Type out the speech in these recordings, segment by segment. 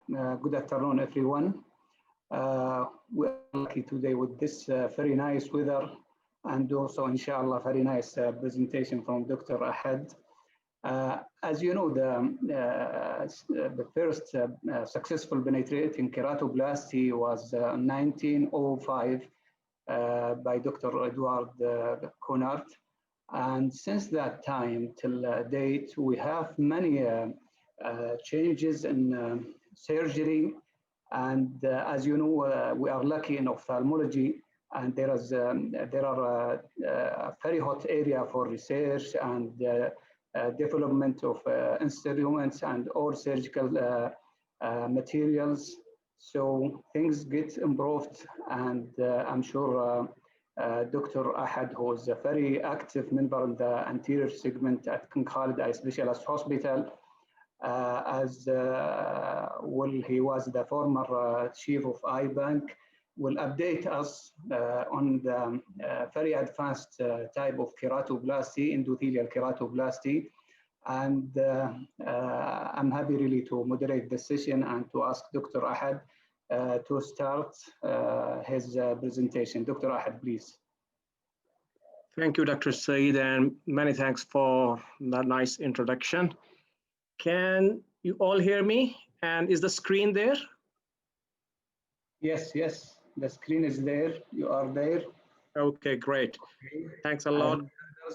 Good afternoon, everyone. We are lucky today with this very nice weather and also, inshallah, very nice presentation from Dr. Ahad. As you know, the first successful penetrating keratoplasty was 1905 by Dr. Edward Conard. And since that time till date, we have many changes in surgery. And as you know, we are lucky in ophthalmology, and there are a very hot area for research and development of instruments and all surgical materials. So things get improved, and I'm sure Dr. Ahad, who is a very active member in the anterior segment at King Khalid Eye Specialist Hospital, he was the former chief of eye bank, will update us on the very advanced type of keratoplasty, endothelial keratoplasty. And I'm happy really to moderate the session and to ask Dr. Ahad to start his presentation. Dr. Ahad, please. Thank you, Dr. Saeed, and many thanks for that nice introduction. Can you all hear me? And is the screen there? Yes, the screen is there. You are there. Okay, great. Thanks a lot.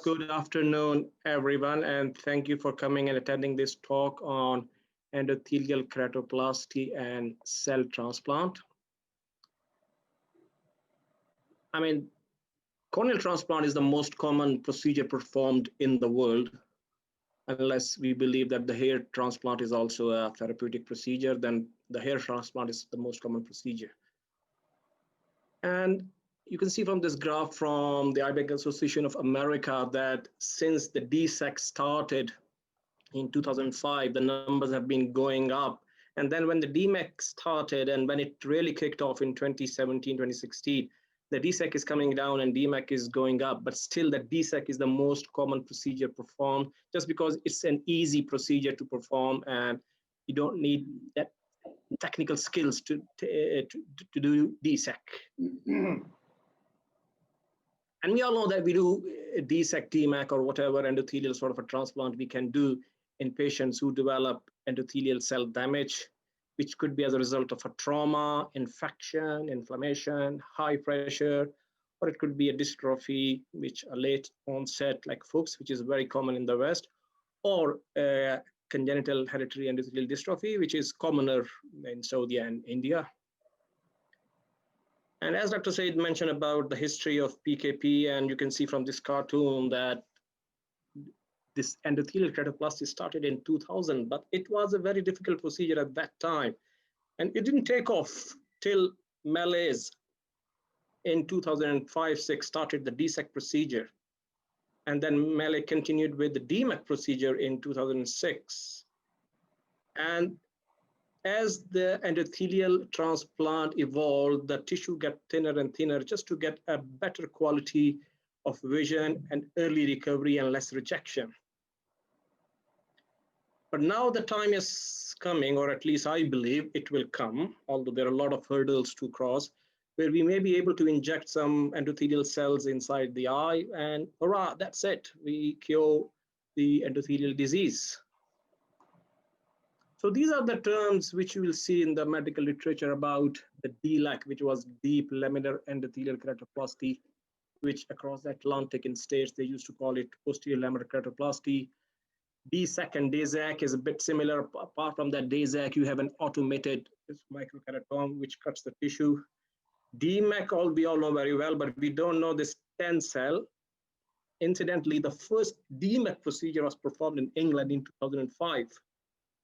Good afternoon, everyone, and thank you for coming and attending this talk on endothelial keratoplasty and cell transplant. I mean, corneal transplant is the most common procedure performed in the world. Unless we believe that the hair transplant is also a therapeutic procedure, then the hair transplant is the most common procedure. And you can see from this graph from the Eye Bank Association of America that since the DSEK started in 2005, the numbers have been going up. And then when the DMEK started and when it really kicked off in 2017, 2016, the DSEK is coming down and DMEK is going up, but still the DSEK is the most common procedure performed just because it's an easy procedure to perform and you don't need that technical skills to do DSEK. And we all know that we do DSEK, DMEK, or whatever endothelial sort of a transplant we can do in patients who develop endothelial cell damage, which could be as a result of a trauma, infection, inflammation, high pressure, or it could be a dystrophy, which a late onset like Fuchs, which is very common in the West, or congenital hereditary endothelial dystrophy, which is commoner in Saudi and India. And as Dr. Saeed mentioned about the history of PKP, and you can see from this cartoon that this endothelial keratoplasty started in 2000, but it was a very difficult procedure at that time. And it didn't take off till Malaise in 2005-06 started the DSEK procedure. And then Malay continued with the DMEK procedure in 2006. And as the endothelial transplant evolved, the tissue got thinner and thinner just to get a better quality of vision and early recovery and less rejection. But now the time is coming, or at least I believe it will come, although there are a lot of hurdles to cross, where we may be able to inject some endothelial cells inside the eye and hurrah, that's it, we cure the endothelial disease. So these are the terms which you will see in the medical literature about the DLAC, which was deep laminar endothelial keratoplasty, which across the Atlantic in states, they used to call it posterior laminar keratoplasty. DSEK and DZAC is a bit similar. Apart from that DZAC, you have an automated microkeratome, which cuts the tissue. DMEK, we all know very well, but we don't know this 10 cell. Incidentally, the first DMEK procedure was performed in England in 2005.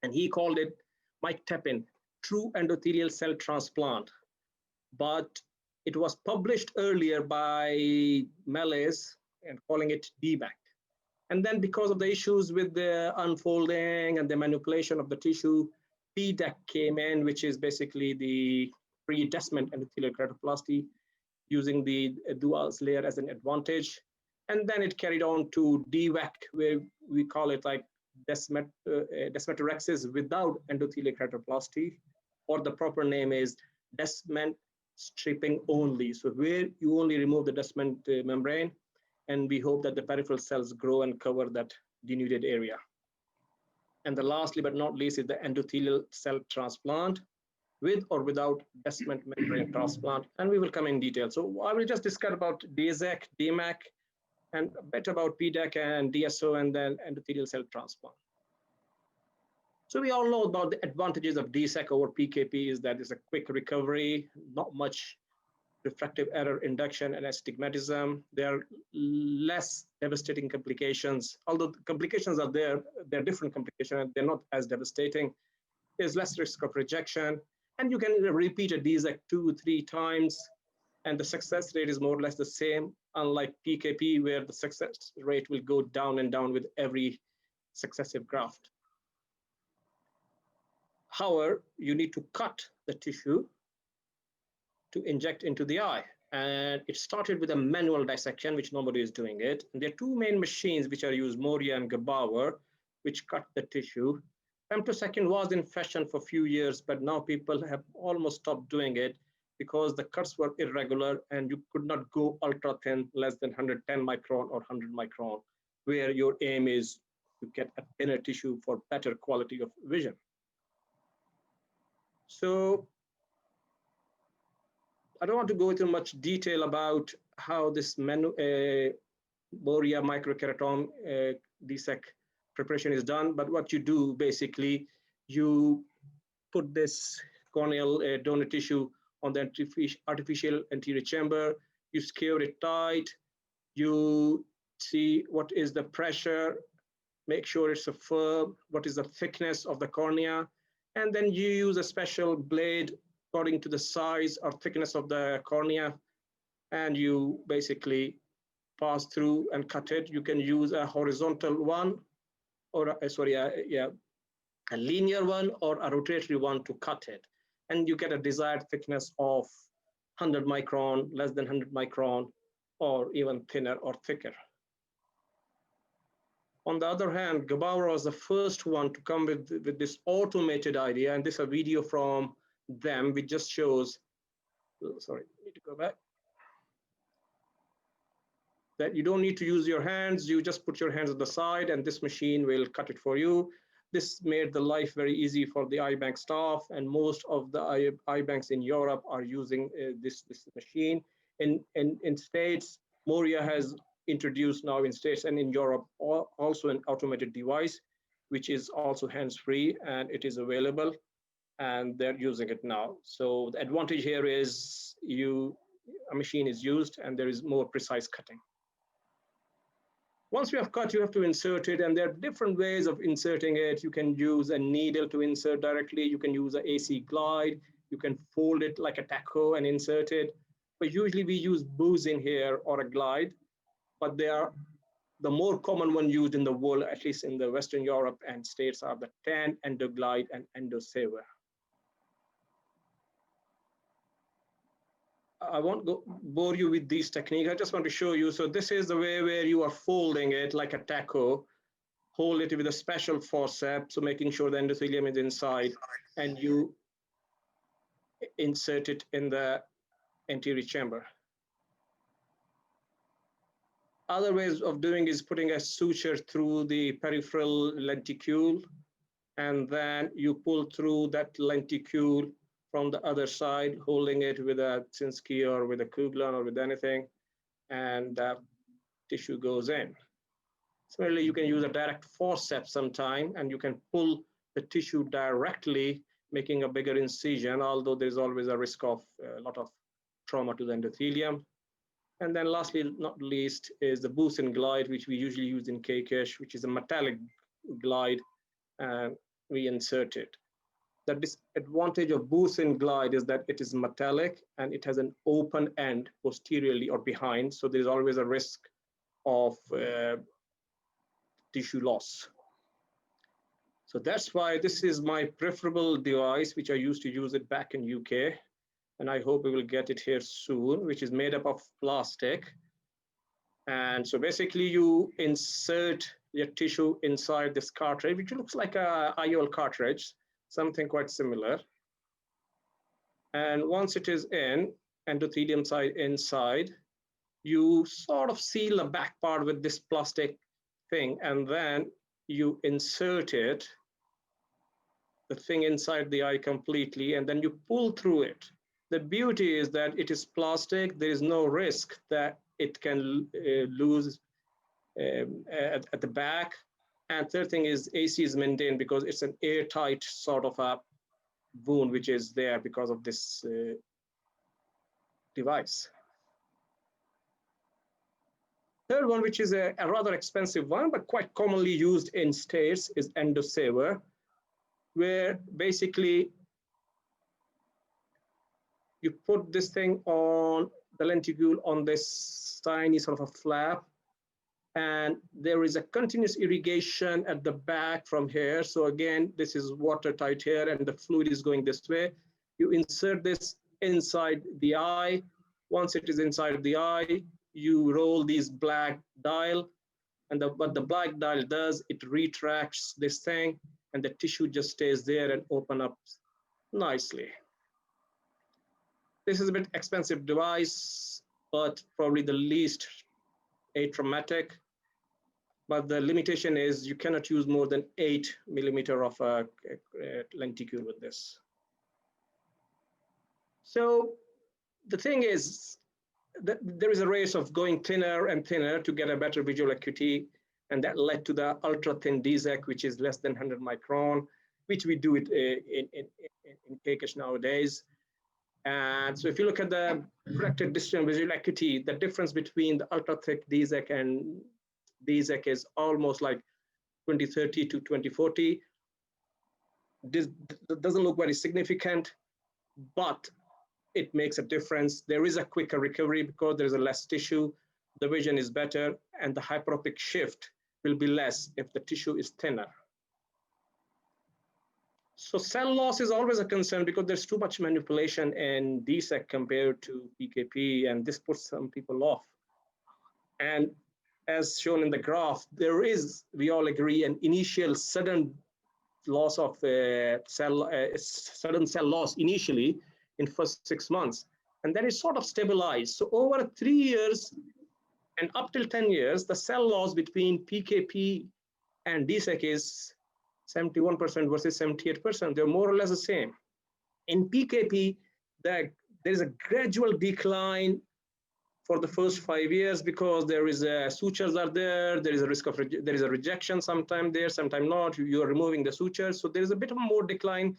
And he called it Mike Tepin, true endothelial cell transplant. But it was published earlier by Malaise and calling it DMEK. And then because of the issues with the unfolding and the manipulation of the tissue, PDEC came in, which is basically the pre-detachment endothelial keratoplasty, using the Dual's layer as an advantage. And then it carried on to DWEC, where we call it like descemetorrhexis without endothelial keratoplasty. or the proper name is detachment stripping only. So where you only remove the detachment membrane, and we hope that the peripheral cells grow and cover that denuded area. And the lastly but not least is the endothelial cell transplant, with or without detachment membrane transplant, and we will come in detail. So I will just discuss about DSEK, DMEK, and a bit about PDEC and DSO, and then endothelial cell transplant. So we all know about the advantages of DSEK over PKP is that it's a quick recovery, not much refractive error induction and astigmatism. There are less devastating complications. Although the complications are there, they're different complications, and they're not as devastating. There's less risk of rejection, and you can repeat a DSEK 2-3 times, and the success rate is more or less the same, unlike PKP, where the success rate will go down and down with every successive graft. However, you need to cut the tissue to inject into the eye. And it started with a manual dissection, which nobody is doing it. And there are two main machines which are used, Moria and Gebauer, which cut the tissue. Femtosecond was in fashion for a few years, but now people have almost stopped doing it because the cuts were irregular and you could not go ultra thin, less than 110 micron or 100 micron, where your aim is to get a thinner tissue for better quality of vision. So I don't want to go into much detail about how this Moria microkeratome DSEK preparation is done, but what you do basically, you put this corneal donor tissue on the artificial anterior chamber, you secure it tight, you see what is the pressure, make sure it's firm, what is the thickness of the cornea, and then you use a special blade according to the size or thickness of the cornea, and you basically pass through and cut it. You can use a horizontal one, or a linear one or a rotatory one to cut it. And you get a desired thickness of 100 micron, less than 100 micron, or even thinner or thicker. On the other hand, Gebauer was the first one to come with this automated idea, and this is a video from them, which just shows, sorry, need to go back, that you don't need to use your hands, you just put your hands on the side and this machine will cut it for you. This made the life very easy for the eye bank staff, and most of the eye banks in Europe are using this machine. In States, Moria has introduced now in States and in Europe also an automated device, which is also hands-free, and it is available, and they're using it now. So the advantage here is a machine is used and there is more precise cutting. Once you have cut, you have to insert it, and there are different ways of inserting it. You can use a needle to insert directly. You can use an AC glide. You can fold it like a taco and insert it. But usually we use booze in here or a glide, but they are the more common one used in the world, at least in the Western Europe and States, are the TAN, Endoglide, and Endosaver. I won't bore you with these techniques. I just want to show you. So this is the way where you are folding it like a taco, hold it with a special forceps, so making sure the endothelium is inside, and you insert it in the anterior chamber. Other ways of doing is putting a suture through the peripheral lenticule, and then you pull through that lenticule from the other side, holding it with a Sinski or with a Kuglan or with anything, and tissue goes in. Similarly, you can use a direct forceps sometime, and you can pull the tissue directly, making a bigger incision, although there's always a risk of a lot of trauma to the endothelium. And then lastly, not least, is the boost and glide, which we usually use in KKESH, which is a metallic glide, and we insert it. The disadvantage of boost and glide is that it is metallic and it has an open end posteriorly or behind, so there's always a risk of tissue loss. So that's why this is my preferable device, which I used to use it back in UK, and I hope we will get it here soon, which is made up of plastic. And so basically you insert your tissue inside this cartridge, which looks like a IOL cartridge, something quite similar. And once it is in, endothelium side inside, you sort of seal the back part with this plastic thing, and then you insert it, the thing inside the eye completely, and then you pull through it. The beauty is that it is plastic. There is no risk that it can lose at the back. And third thing is AC is maintained because it's an airtight sort of a wound which is there because of this device. Third one, which is a rather expensive one, but quite commonly used in states, is Endo, where basically you put this thing on the lenticule on this tiny sort of a flap, and there is a continuous irrigation at the back from here. So again, this is watertight here, and the fluid is going this way. You insert this inside the eye. Once it is inside the eye, you roll these black dial, and what the black dial does, it retracts this thing, and the tissue just stays there and open up nicely. This is a bit expensive device, but probably the least atraumatic. But the limitation is you cannot use more than 8 millimeter of a lenticule with this. So the thing is that there is a race of going thinner and thinner to get a better visual acuity, and that led to the ultra thin DMEK, which is less than 100 micron, which we do it in KKH nowadays. And so if you look at the corrected distance visual acuity, the difference between the ultra thick DMEK and DMEK is almost like 2030 to 2040. This doesn't look very significant, but it makes a difference. There is a quicker recovery because there is a less tissue, the vision is better, and the hyperopic shift will be less if the tissue is thinner. So cell loss is always a concern because there's too much manipulation in DMEK compared to PKP, and this puts some people off. And as shown in the graph, there is, we all agree, an initial sudden loss of sudden cell loss initially in first 6 months, and then it sort of stabilized. So over 3 years and up till 10 years, the cell loss between PKP and DMEK is 71% versus 78%. They're more or less the same. In PKP, there is a gradual decline for the first 5 years because there is sutures are there. There is a risk of there is a rejection sometime there, sometime not. You are removing the sutures, so there is a bit of more decline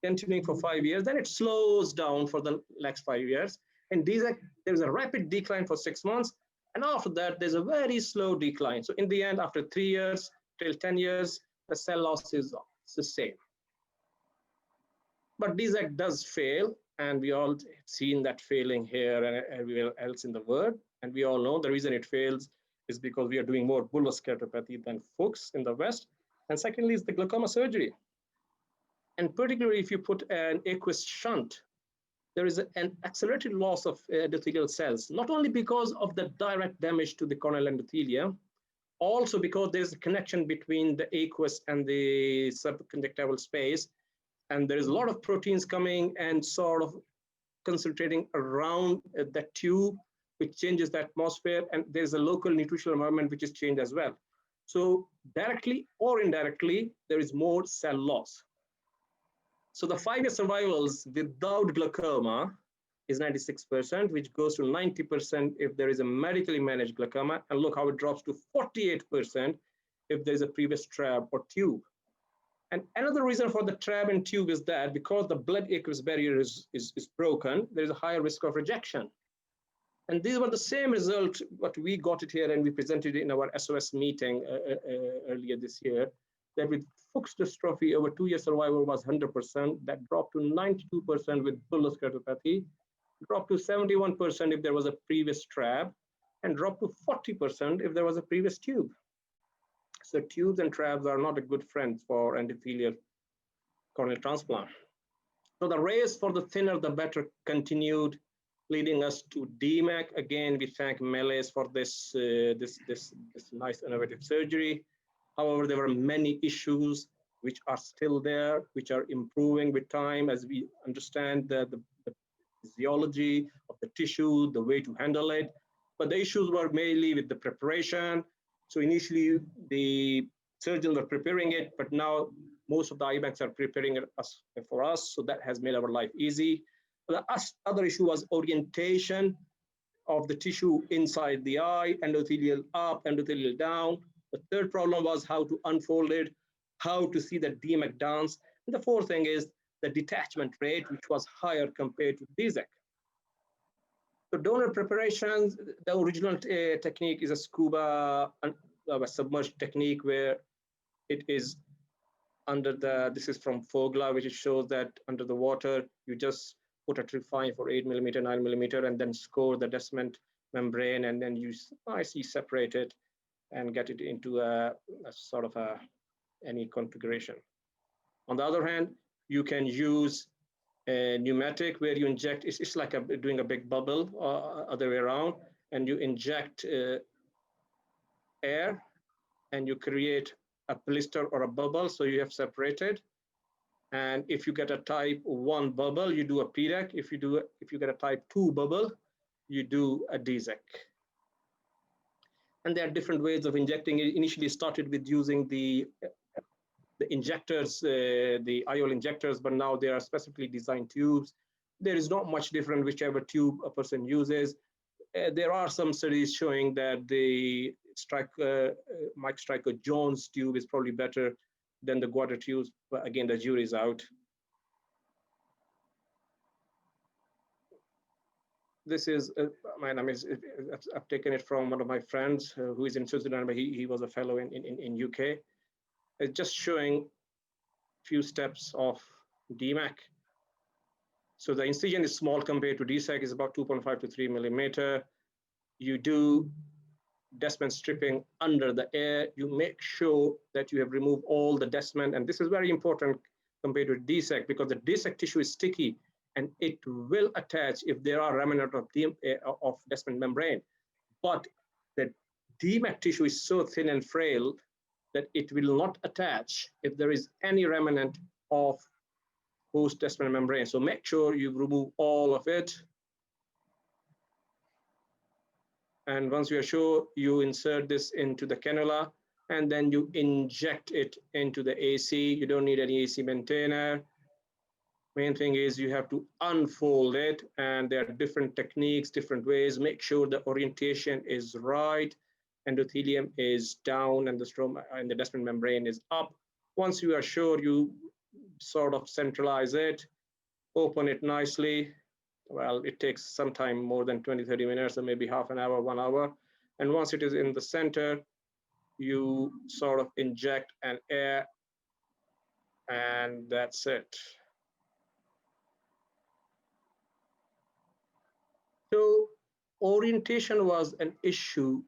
continuing for 5 years. Then it slows down for the next 5 years. And there is a rapid decline for 6 months, and after that there's a very slow decline. So in the end, after 3 years till 10 years, the cell loss is the same. But DMEK does fail, and we all seen that failing here and everywhere else in the world. And we all know the reason it fails is because we are doing more bullous keratopathy than Fuchs in the West. And secondly is the glaucoma surgery. And particularly if you put an aqueous shunt, there is an accelerated loss of endothelial cells, not only because of the direct damage to the corneal endothelium, also because there's a connection between the aqueous and the subconjunctival space. And there is a lot of proteins coming and sort of concentrating around the tube, which changes the atmosphere. And there's a local nutritional environment which is changed as well. So directly or indirectly, there is more cell loss. So the 5-year survivals without glaucoma is 96%, which goes to 90% if there is a medically managed glaucoma. And look how it drops to 48% if there is a previous trab or tube. And another reason for the trab and tube is that because the blood aqueous barrier is broken, there is a higher risk of rejection. And these were the same result, what we got it here and we presented it in our SOS meeting earlier this year, that with Fuchs dystrophy, over 2-year survival was 100%, that dropped to 92% with bullous keratopathy, dropped to 71% if there was a previous trab, and dropped to 40% if there was a previous tube. So tubes and trabs are not a good friend for endothelial corneal transplant. So the race for the thinner the better continued, leading us to DMEK. Again, we thank Meles for this nice innovative surgery. However, there were many issues which are still there, which are improving with time as we understand the physiology of the tissue, the way to handle it. But the issues were mainly with the preparation. So initially, the surgeons were preparing it, but now most of the eye banks are preparing it for us. So that has made our life easy. The other issue was orientation of the tissue inside the eye, endothelial up, endothelial down. The third problem was how to unfold it, how to see the DMEK dance. And the fourth thing is the detachment rate, which was higher compared to DZEK. So donor preparations, the original technique is a scuba, a submerged technique where it is under the, this is from Fogla, which shows that under the water, you just put a trifine for 8 millimeter, 9 millimeter, and then score the descent membrane, and then you nicely separate it and get it into a sort of any configuration. On the other hand, you can use a pneumatic where you inject, it's like doing a big bubble other way around, and you inject air and you create a blister or a bubble, so you have separated. And if you get a type 1 bubble, you do a PDEC. If you get a type 2 bubble, you do a DZEK. And there are different ways of injecting. It initially started with using the injectors, the IOL injectors, but now there are specifically designed tubes. There is not much different whichever tube a person uses. There are some studies showing that the Mike Stryker Jones tube is probably better than the Guarda tubes, but again, the jury's out. This is, my name is, I've taken it from one of my friends who is in Switzerland, but he was a fellow in UK. It's just showing few steps of DMEK. So the incision is small compared to DSEK, is about 2.5 to 3 millimeter. You do descent stripping under the air. You make sure that you have removed all the descent, and this is very important compared to DSEK because the DSEK tissue is sticky and it will attach if there are remnant of descent membrane. But the DMEK tissue is so thin and frail that it will not attach if there is any remnant of post descent membrane. So make sure you remove all of it. And once you are sure, you insert this into the cannula and then you inject it into the AC. You don't need any AC maintainer. Main thing is you have to unfold it, and there are different techniques, different ways. Make sure the orientation is right. Endothelium is down and the stroma and the descent membrane is up. Once you are sure, you sort of centralize it, open it nicely. Well, it takes some time, more than 20-30 minutes, or maybe half an hour, 1 hour. And once it is in the center, you sort of inject an air, and that's it. So orientation was an issue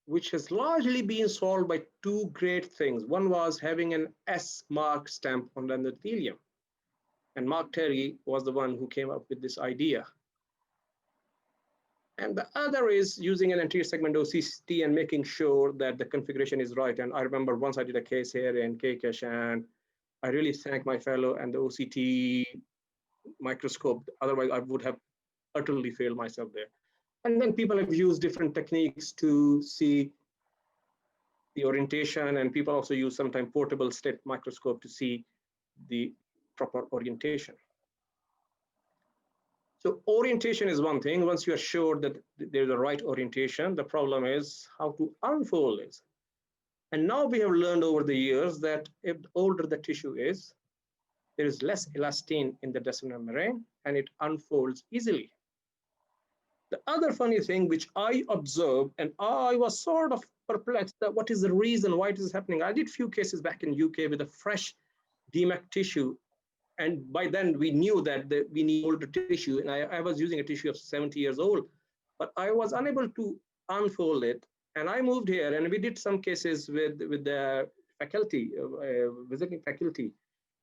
which has largely been solved by two great things. One was having an S mark stamp on the endothelium. And Mark Terry was the one who came up with this idea. And the other is using an anterior segment OCT and making sure that the configuration is right. And I remember once I did a case here in KKESH, and I really thank my fellow and the OCT microscope. Otherwise, I would have utterly failed myself there. And then people have used different techniques to see the orientation, and people also use sometimes portable slit microscope to see the proper orientation. So orientation is one thing. Once you are sure that there's the right orientation, the problem is how to unfold it. And now we have learned over the years that if the older the tissue is, there is less elastin in the descent membrane and it unfolds easily. The other funny thing which I observed, and I was sort of perplexed that what is the reason why it is happening. I did few cases back in UK with a fresh DMEK tissue. And by then we knew that we need older tissue, and I was using a tissue of 70 years old, but I was unable to unfold it. And I moved here, and we did some cases with the faculty, visiting faculty,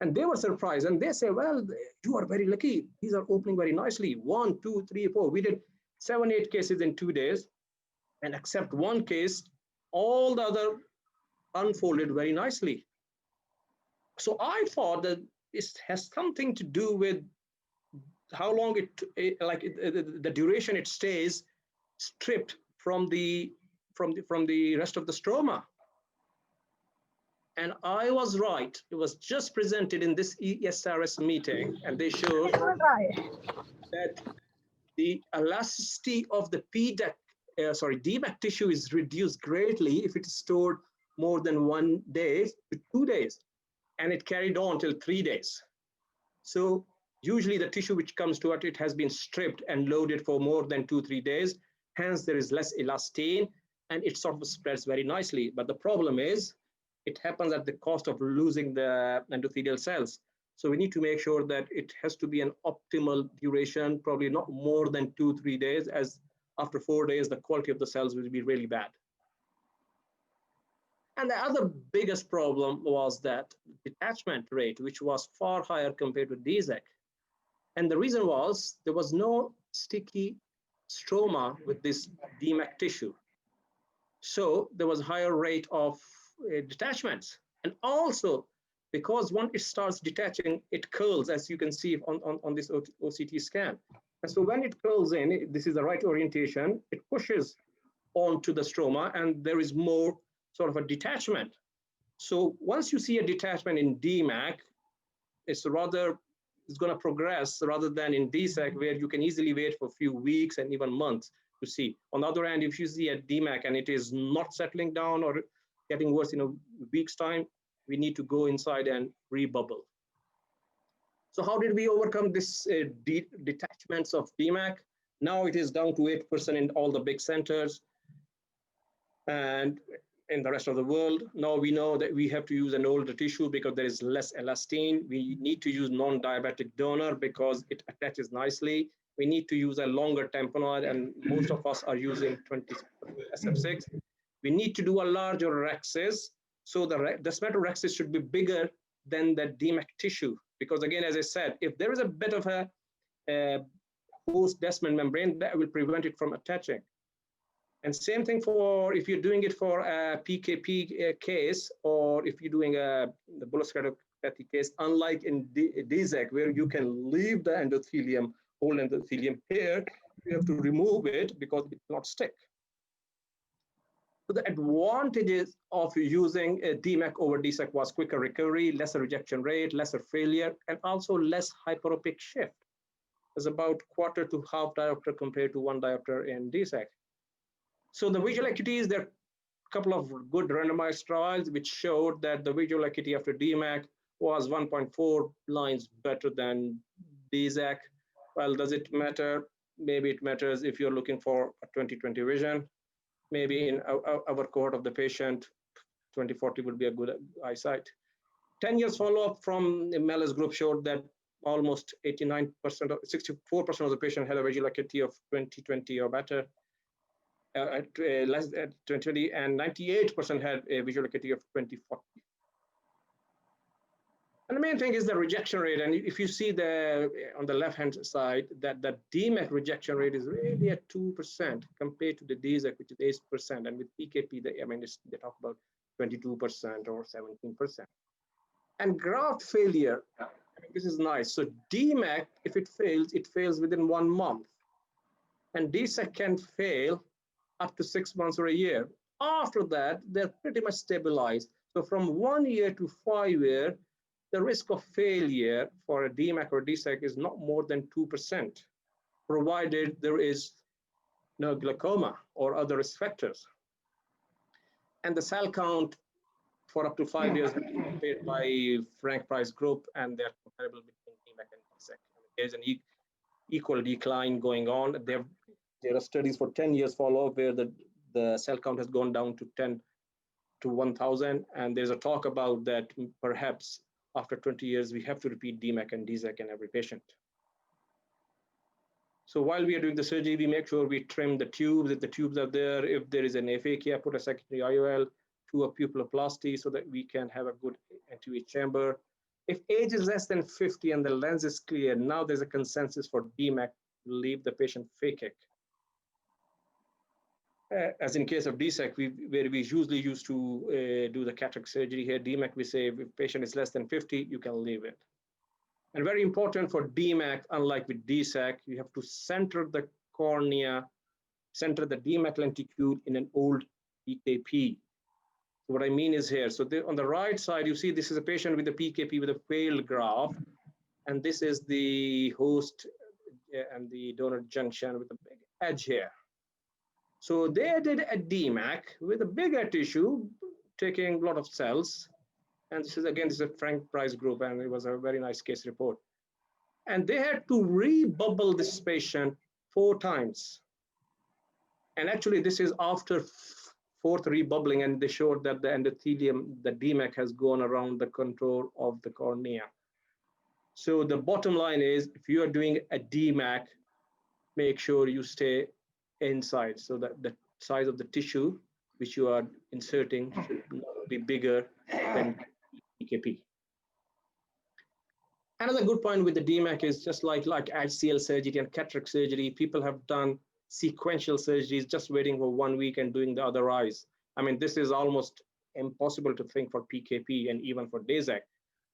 and they were surprised. And they say, well, you are very lucky. These are opening very nicely. 1, 2, 3, 4. We did 7, 8 cases in 2 days, and except one case, all the other unfolded very nicely. So I thought that it has something to do with how long the duration it stays stripped from the rest of the stroma. And I was right. It was just presented in this ESRS meeting, and they showed that the elasticity of the DMEK tissue is reduced greatly if it is stored more than 1 day to 2 days, and it carried on till 3 days. So usually the tissue which comes to it has been stripped and loaded for more than 2-3 days. Hence, there is less elastin, and it sort of spreads very nicely. But the problem is, it happens at the cost of losing the endothelial cells. So we need to make sure that it has to be an optimal duration, probably not more than 2-3 days, as after 4 days, the quality of the cells will be really bad. And the other biggest problem was that detachment rate, which was far higher compared with DSEK. And the reason was there was no sticky stroma with this DMEK tissue. So there was a higher rate of detachments. And also, because once it starts detaching, it curls, as you can see on this OCT scan. And so when it curls in, this is the right orientation, it pushes onto the stroma, and there is more sort of a detachment. So once you see a detachment in DMEK, it's going to progress rather than in DSEK, where you can easily wait for a few weeks and even months to see. On the other hand, if you see a DMEK and it is not settling down or getting worse in a week's time, we need to go inside and rebubble. So how did we overcome this detachments of DMEK? Now it is down to 8% in all the big centers and in the rest of the world. Now we know that we have to use an older tissue because there is less elastin. We need to use non-diabetic donor because it attaches nicely. We need to use a longer tamponade, and most of us are using 20 SF6. We need to do a larger rhexis. So the descemetorrhexis should be bigger than the DMEK tissue. Because again, as I said, if there is a bit of a host descent membrane, that will prevent it from attaching. And same thing for if you're doing it for a PKP case, or if you're doing the bullous keratopathy case, unlike in DSEK, where you can leave the endothelium, whole endothelium here, you have to remove it because it will not stick. So the advantages of using a DMEK over DSEK was quicker recovery, lesser rejection rate, lesser failure, and also less hyperopic shift. It's about quarter to half diopter compared to 1 diopter in DSEK. So the visual acuities, there are a couple of good randomized trials which showed that the visual acuity after DMEK was 1.4 lines better than DSEK. Well, does it matter? Maybe it matters if you're looking for a 20/20 vision. Maybe in our cohort of the patient, 20/40 would be a good eyesight. 10 years follow-up from the Mellis group showed that almost 64% of the patient had a visual acuity of 20/20 or better. At less than 20/20, and 98% had a visual acuity of 20/40. And the main thing is the rejection rate. And if you see on the left-hand side, that the DMEK rejection rate is really at 2% compared to the DSEK, which is 8%. And with PKP, they talk about 22% or 17%. And graft failure, this is nice. So DMEK, if it fails within 1 month. And DSEK can fail up to 6 months or a year. After that, they're pretty much stabilized. So from 1 year to 5 years, the risk of failure for a DMEK or DSEK is not more than 2%, provided there is no glaucoma or other risk factors. And the cell count for up to 5 years will be compared by Frank Price group, and they're comparable between DMEK and DSEK. There's an equal decline going on. There are studies for 10 years follow-up where the cell count has gone down to 10 to 1,000. And there's a talk about that perhaps after 20 years, we have to repeat DMEK and DSEK in every patient. So while we are doing the surgery, we make sure we trim the tubes. If the tubes are there, if there is an aphakia, put a secondary IOL, to a pupilloplasty so that we can have a good anterior chamber. If age is less than 50 and the lens is clear, now there's a consensus for DMEK to leave the patient phakic. As in case of DSEK, where we usually used to do the cataract surgery here, DMEK, we say if patient is less than 50, you can leave it. And very important for DMEK, unlike with DSEK, you have to center the cornea, center the DMEK lenticule in an old PKP. So what I mean is here, so on the right side, you see this is a patient with a PKP with a failed graft, and this is the host and the donor junction with a big edge here. So they did a DMEK with a bigger tissue, taking a lot of cells. And this is, again, this is a Frank Price group, and it was a very nice case report. And they had to rebubble this patient 4 times. And actually, this is after 4th rebubbling, and they showed that the endothelium, the DMEK, has gone around the contour of the cornea. So the bottom line is, if you are doing a DMEK, make sure you stay inside, so that the size of the tissue which you are inserting should not be bigger than PKP. Another good point with the DMEK is just like HCL surgery and cataract surgery, people have done sequential surgeries just waiting for 1 week and doing the other eyes. I mean, this is almost impossible to think for PKP and even for DSEK.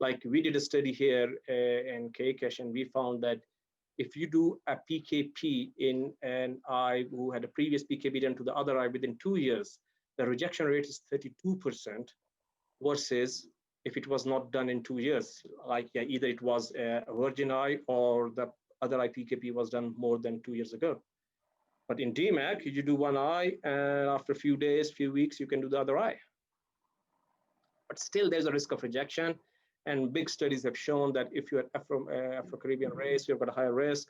Like we did a study here in KCASH, and we found that if you do a PKP in an eye who had a previous PKP done to the other eye within 2 years, the rejection rate is 32% versus if it was not done in 2 years, like either it was a virgin eye or the other eye PKP was done more than 2 years ago. But in DMEK, you do one eye, and after a few days, few weeks, you can do the other eye. But still, there's a risk of rejection. And big studies have shown that if you're Afro-Caribbean race, you've got a higher risk,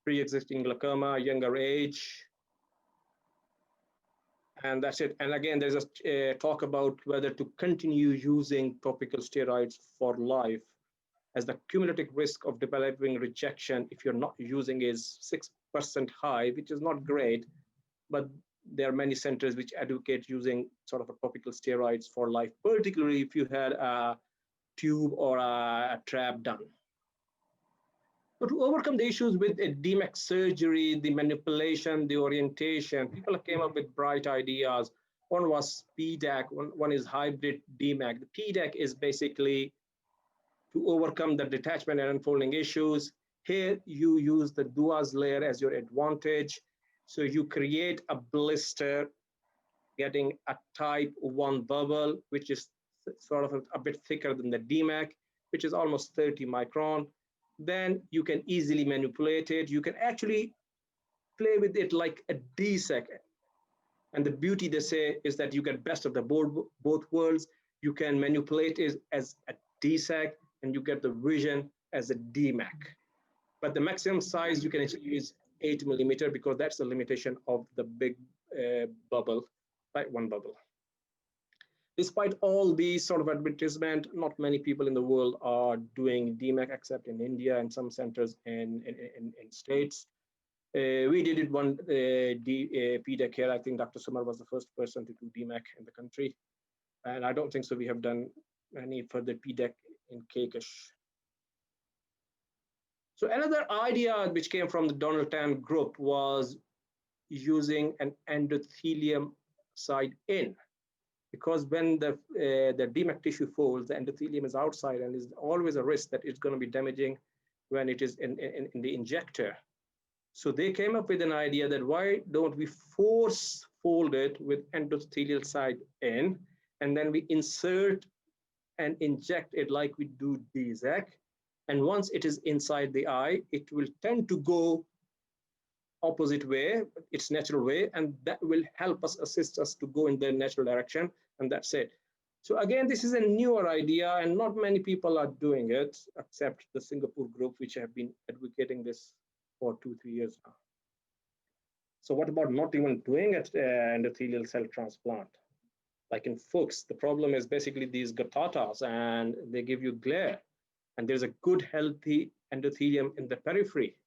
pre-existing glaucoma, younger age. And that's it. And again, there's a talk about whether to continue using topical steroids for life, as the cumulative risk of developing rejection if you're not using is 6% high, which is not great, but there are many centers which advocate using sort of a topical steroids for life, particularly if you had a tube or a trap done. So to overcome the issues with a DMEK surgery, the manipulation, the orientation, people came up with bright ideas. One was PDAC, one is hybrid DMEK. The PDAC is basically to overcome the detachment and unfolding issues. Here you use the Duas layer as your advantage. So you create a blister, getting a type 1 bubble, which is sort of a bit thicker than the DMEK, which is almost 30 micron. Then you can easily manipulate it. You can actually play with it like a DSEK. And the beauty, they say, is that you get best of the both worlds. You can manipulate it as a DSEK, and you get the vision as a DMEK. But the maximum size you can achieve is 8 millimeter, because that's the limitation of the big bubble, type 1 bubble. Despite all these sort of advertisement, not many people in the world are doing DMEK except in India and some centers in States. We did it one PDAC here. I think Dr. Sumar was the first person to do DMEK in the country. And I don't think so we have done any further PDAC in KCASH. So another idea which came from the Donald Tan group was using an endothelium side in. Because when the DMEK tissue folds, the endothelium is outside, and is always a risk that it's going to be damaging when it is in the injector. So they came up with an idea that why don't we force fold it with endothelial side in, and then we insert and inject it like we do DSEK. And once it is inside the eye, it will tend to go opposite way, its natural way, and that will help us, assist us to go in the natural direction, and that's it. So again, this is a newer idea, and not many people are doing it, except the Singapore group, which have been advocating this for 2-3 years now. So what about not even doing it, endothelial cell transplant? Like in Fuchs, the problem is basically these guttatas, and they give you glare, and there's a good, healthy endothelium in the periphery.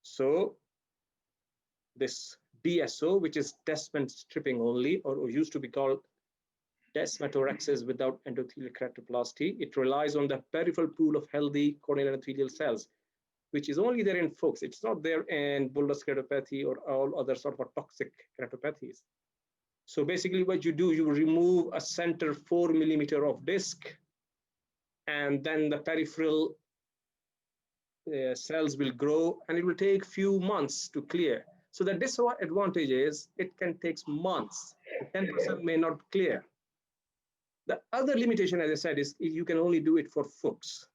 So this DSO, which is descent stripping only, or used to be called descemetorrhexis without endothelial keratoplasty, it relies on the peripheral pool of healthy corneal endothelial cells, which is only there in Fuchs. It's not there in bullous keratopathy or all other sort of toxic keratopathies. So basically what you do, you remove a center 4 millimeter of disc, and then the peripheral cells will grow, and it will take few months to clear. So the disadvantage is it can take months. 10% may not clear. The other limitation, as I said, is you can only do it for Fuchs.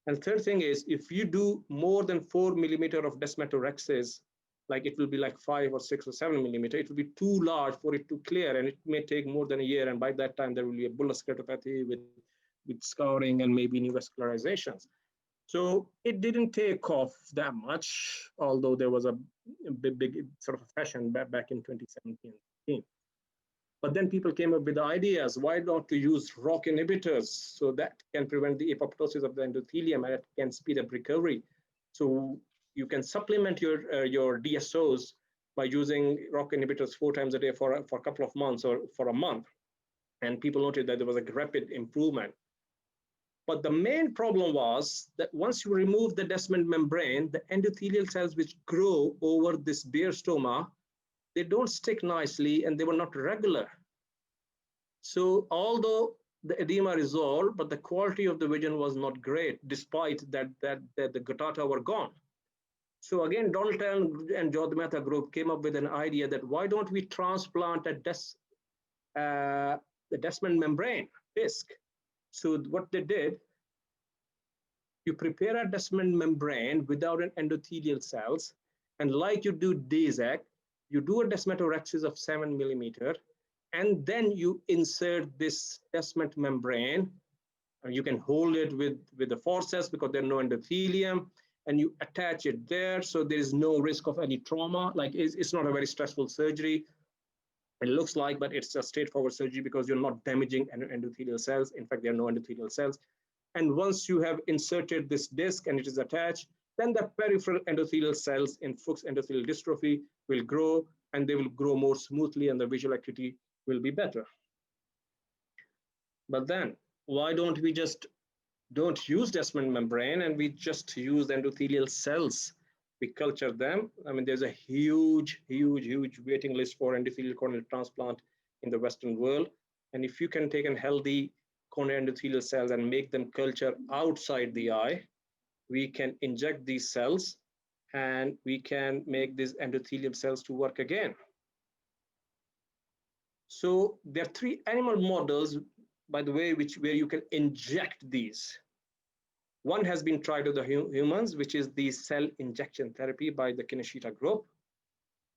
And third thing is, if you do more than 4 millimeter of descemetorrhexis, like it will be like 5 or 6 or 7 millimeter, it will be too large for it to clear, and it may take more than a year. And by that time, there will be a bullous keratopathy with scarring and maybe new vascularizations. So it didn't take off that much, although there was a big sort of fashion back in 2017. But then people came up with ideas. Why not to use ROCK inhibitors? So that can prevent the apoptosis of the endothelium, and it can speed up recovery. So you can supplement your DSOs by using ROCK inhibitors 4 times a day for a couple of months or for a month. And people noted that there was a rapid improvement. But the main problem was that once you remove the descent membrane, the endothelial cells which grow over this bare stoma, they don't stick nicely and they were not regular. So although the edema resolved, but the quality of the vision was not great, despite that the guttata were gone. So again, Donaldson and George Mehta group came up with an idea that why don't we transplant the descent membrane disc? So what they did, you prepare a descent membrane without an endothelial cells, and like you do DMEK, you do a descemetorrhexis of 7 millimeter, and then you insert this descent membrane. You can hold it with the forceps because there's no endothelium, and you attach it there, so there is no risk of any trauma. Like it's not a very stressful surgery. It looks like, but it's a straightforward surgery because you're not damaging endothelial cells. In fact, there are no endothelial cells. And once you have inserted this disc and it is attached, then the peripheral endothelial cells in Fuchs endothelial dystrophy will grow, and they will grow more smoothly, and the visual acuity will be better. But then, why don't we just don't use descent membrane and we just use the endothelial cells? We culture them. I mean, there's a huge waiting list for endothelial corneal transplant in the Western world. And if you can take a healthy corneal endothelial cells and make them culture outside the eye, we can inject these cells and we can make these endothelial cells to work again. So there are 3 animal models, by the way, where you can inject these. One has been tried with the humans, which is the cell injection therapy by the Kinoshita group.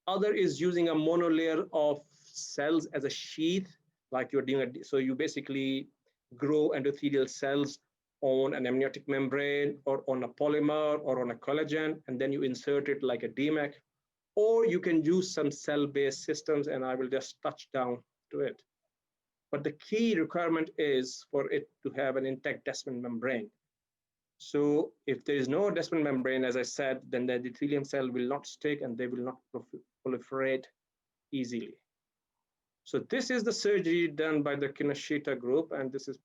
Other is using a monolayer of cells as a sheath, like you're doing. So you basically grow endothelial cells on an amniotic membrane or on a polymer or on a collagen, and then you insert it like a DMEK. Or you can use some cell-based systems, and I will just touch down to it. But the key requirement is for it to have an intact descent membrane. So if there is no descent membrane, as I said, then the endothelium cell will not stick and they will not proliferate easily. So this is the surgery done by the Kinoshita group, and this is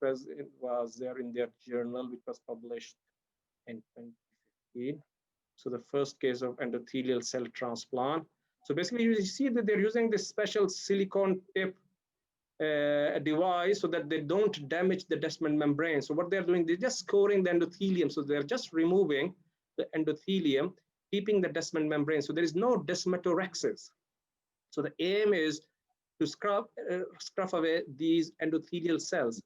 was there in their journal, which was published in 2015. So the first case of endothelial cell transplant. So basically, you see that they're using this special silicone tip device so that they don't damage the descent membrane. So what they're doing, they're just scoring the endothelium. So they're just removing the endothelium, keeping the descent membrane. So there is no descemetorrhexis. So the aim is to scrub away these endothelial cells.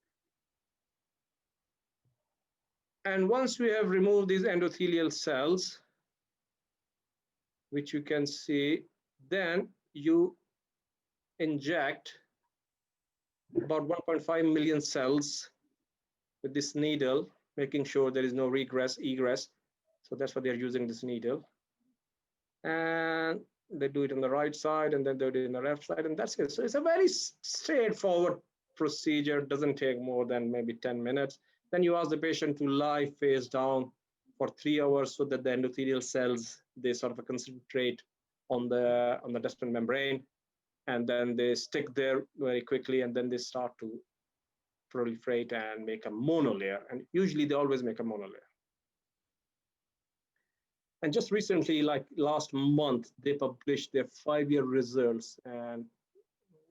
And once we have removed these endothelial cells, which you can see, then you inject about 1.5 million cells with this needle, making sure there is no regress, egress. So that's why they're using this needle. And they do it on the right side, and then they do it on the left side, and that's it. So it's a very straightforward procedure. It doesn't take more than maybe 10 minutes. Then you ask the patient to lie face down for 3 hours so that the endothelial cells, they sort of concentrate on the descent membrane, and then they stick there very quickly, and then they start to proliferate and make a monolayer. And usually they always make a monolayer. And just recently, like last month, they published their 5-year results, and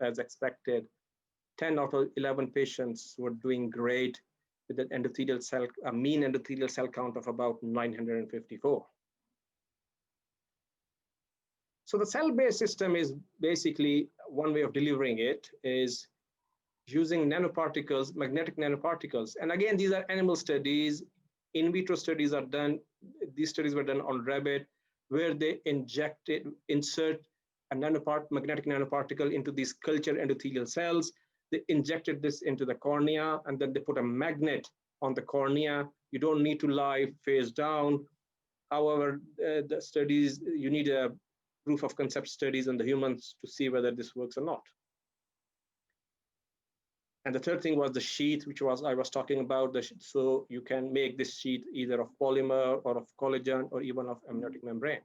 as expected, 10 out of 11 patients were doing great. with an endothelial cell, a mean endothelial cell count of about 954. So the cell-based system is basically one way of delivering it is using nanoparticles, magnetic nanoparticles. And again, these are animal studies. In vitro studies are done. These studies were done on rabbit, where they insert a magnetic nanoparticle into these culture endothelial cells. They injected this into the cornea, and then they put a magnet on the cornea. You don't need to lie face down. However, the studies, you need a proof of concept studies on the humans to see whether this works or not. And the third thing was the sheath, which I was talking about. So you can make this sheath either of polymer or of collagen or even of amniotic membrane.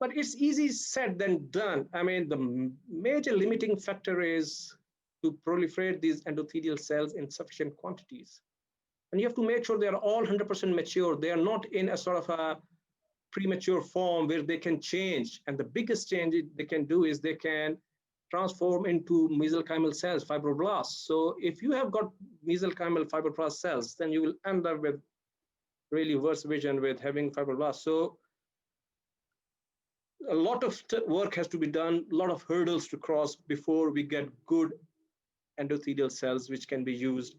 But it's easy said than done. I mean, the major limiting factor is to proliferate these endothelial cells in sufficient quantities. And you have to make sure they are all 100% mature. They are not in a sort of a premature form where they can change. And the biggest change they can do is they can transform into mesenchymal cells, fibroblasts. So if you have got mesenchymal fibroblast cells, then you will end up with really worse vision with having fibroblasts. So a lot of work has to be done, a lot of hurdles to cross before we get good endothelial cells which can be used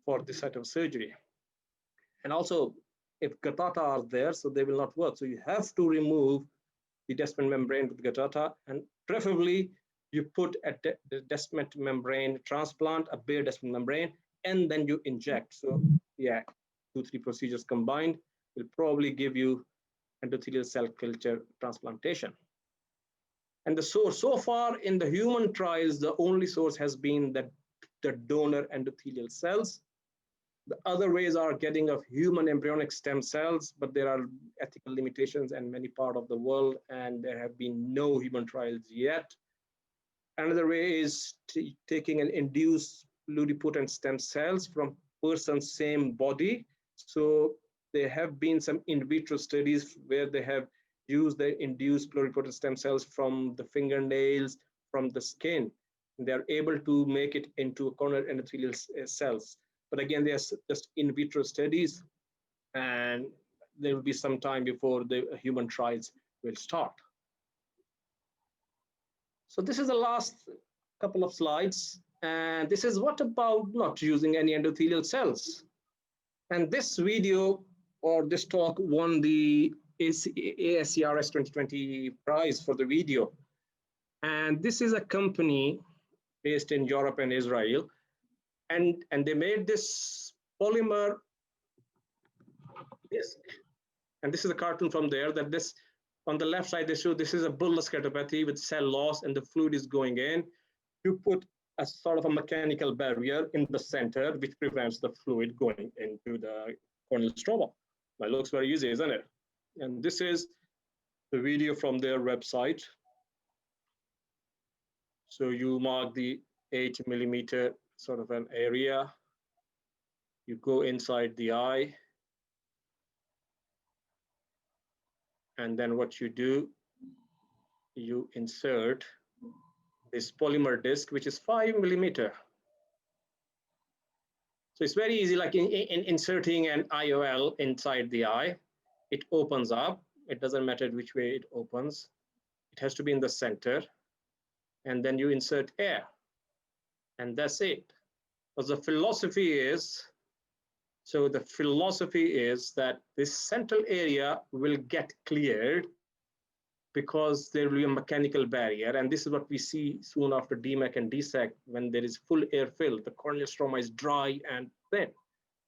for this type of surgery. And also, if guttata are there, so they will not work. So you have to remove the detachment membrane with guttata, and preferably you put a detachment membrane transplant, a bare detachment membrane, and then you inject. So yeah, 2-3 procedures combined will probably give you endothelial cell culture transplantation. And the source, so far in the human trials, the only source has been the donor endothelial cells. The other ways are getting of human embryonic stem cells, but there are ethical limitations in many parts of the world, and there have been no human trials yet. Another way is taking an induced pluripotent stem cells from person's same body. So there have been some in vitro studies where they have used the induced pluripotent stem cells from the fingernails, from the skin. And they're able to make it into coronary endothelial cells. But again, there's just in vitro studies, and there will be some time before the human trials will start. So this is the last couple of slides. And this is what about not using any endothelial cells. And this video or this talk won the ASCRS 2020 prize for the video. And this is a company based in Europe and Israel. And they made this polymer disc. And this is a cartoon from there that this, on the left side, they show this is a bullous keratopathy with cell loss and the fluid is going in. You put a sort of a mechanical barrier in the center, which prevents the fluid going into the corneal stroma. That looks very easy, isn't it? And this is the video from their website. So you mark the 8 millimeter sort of an area. You go inside the eye. And then what you do, you insert this polymer disc, which is 5 millimeter. So it's very easy, like in inserting an IOL inside the eye. It opens up. It doesn't matter which way it opens. It has to be in the center. And then you insert air. And that's it. But the philosophy is, that this central area will get cleared because there will be a mechanical barrier. And this is what we see soon after DMEK and DSEK, when there is full air fill, the corneal stroma is dry and thin.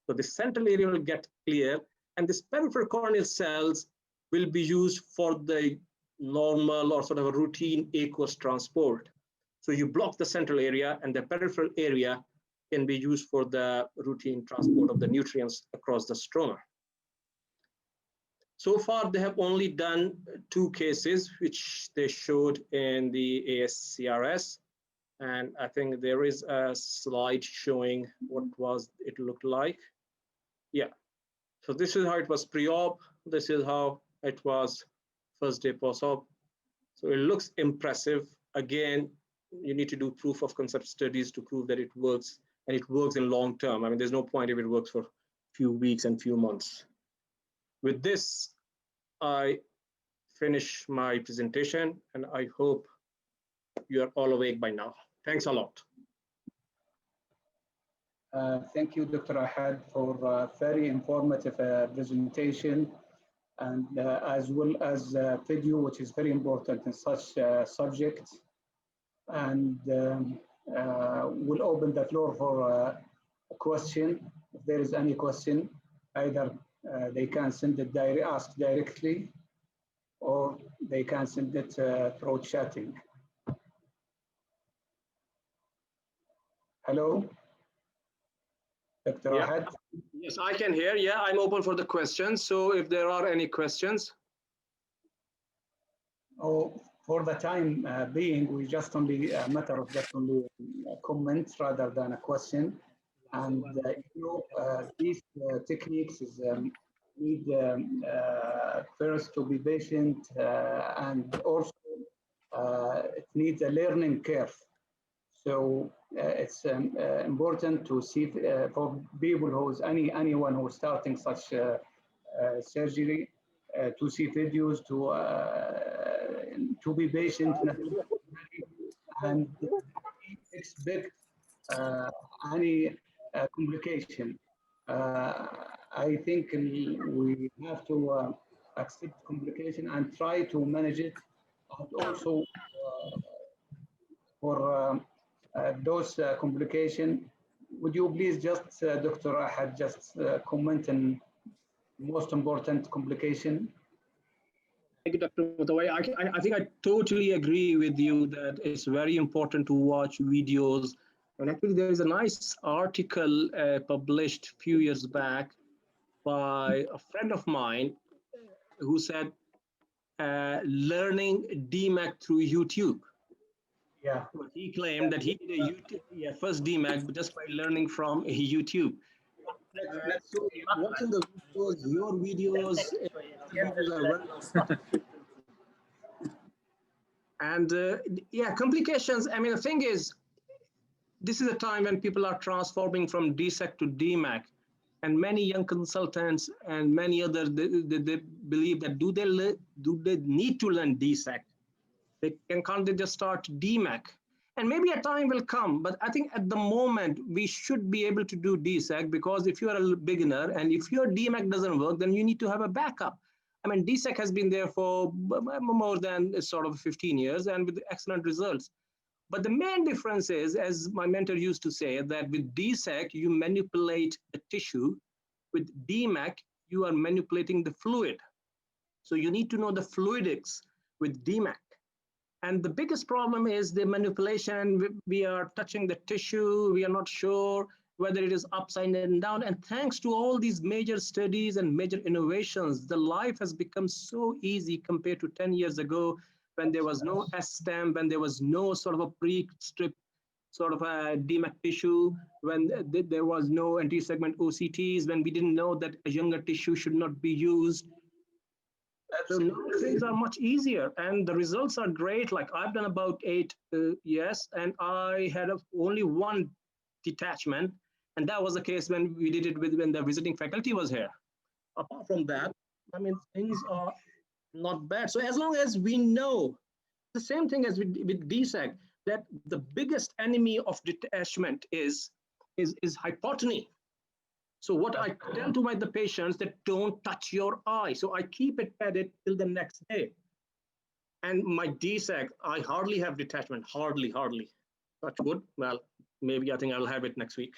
So the central area will get clear, and this peripheral corneal cells will be used for the normal or sort of a routine aqueous transport. So you block the central area, and the peripheral area can be used for the routine transport of the nutrients across the stroma. So far, they have only done 2 cases, which they showed in the ASCRS. And I think there is a slide showing what it looked like. Yeah. So this is how it was pre-op. This is how it was first day post-op. So it looks impressive. Again, you need to do proof of concept studies to prove that it works and it works in long term. I mean, there's no point if it works for a few weeks and few months. With this, I finish my presentation, and I hope you are all awake by now. Thanks a lot. Thank you, Dr. Ahad, for a very informative presentation, and as well as video, which is very important in such subject. And we'll open the floor for a question. If there is any question, either they can send it ask directly, or they can send it through chatting. Hello, Dr. Ahad? Yes, I can hear. Yeah, I'm open for the questions. So if there are any questions. Oh, for the time being, we just only a matter of just only a comment rather than a question. And these techniques is, need first to be patient, and also it needs a learning curve. So it's important to see for people who's anyone who's starting such surgery, to see videos, to be patient, and expect any complication. I think we have to accept complication and try to manage it, and also for those complications. Would you please just, Dr. Ahad, just comment on most important complication? Thank you, Dr. Mutawai. I think I totally agree with you that it's very important to watch videos. And actually, there is a nice article published a few years back by a friend of mine who said, learning DMEK through YouTube. Yeah. He claimed that he did a YouTube, first DMEK just by learning from YouTube. So watching the videos, your videos are well. And yeah, complications. I mean, the thing is, this is a time when people are transforming from DSEK to DMEK, and many young consultants and many others they believe that do they need to learn DSEK? Can't they just start DMEK? And maybe a time will come, but I think at the moment we should be able to do DSEK, because if you are a beginner and if your DMEK doesn't work, then you need to have a backup. I mean, DSEK has been there for more than sort of 15 years and with excellent results. But the main difference is, as my mentor used to say, that with DSEK, you manipulate the tissue. With DMEK, you are manipulating the fluid. So you need to know the fluidics with DMEK. And the biggest problem is the manipulation. We are touching the tissue. We are not sure whether it is upside and down. And thanks to all these major studies and major innovations, the life has become so easy compared to 10 years ago, when there was no S-stem, when there was no sort of a pre-strip sort of a DMEK tissue, when there was no anti-segment OCTs, when we didn't know that a younger tissue should not be used. So now things are much easier and the results are great. Like I've done about 8 years and I had only one detachment. And that was the case when we did it when the visiting faculty was here. Apart from that, I mean, things are not bad. So as long as we know, the same thing as with DSEK, that the biggest enemy of detachment is hypotony. So what I tell to the patients that don't touch your eye. So I keep it padded till the next day. And my DSEK, I hardly have detachment, hardly. Touch wood. Well, maybe I think I'll have it next week.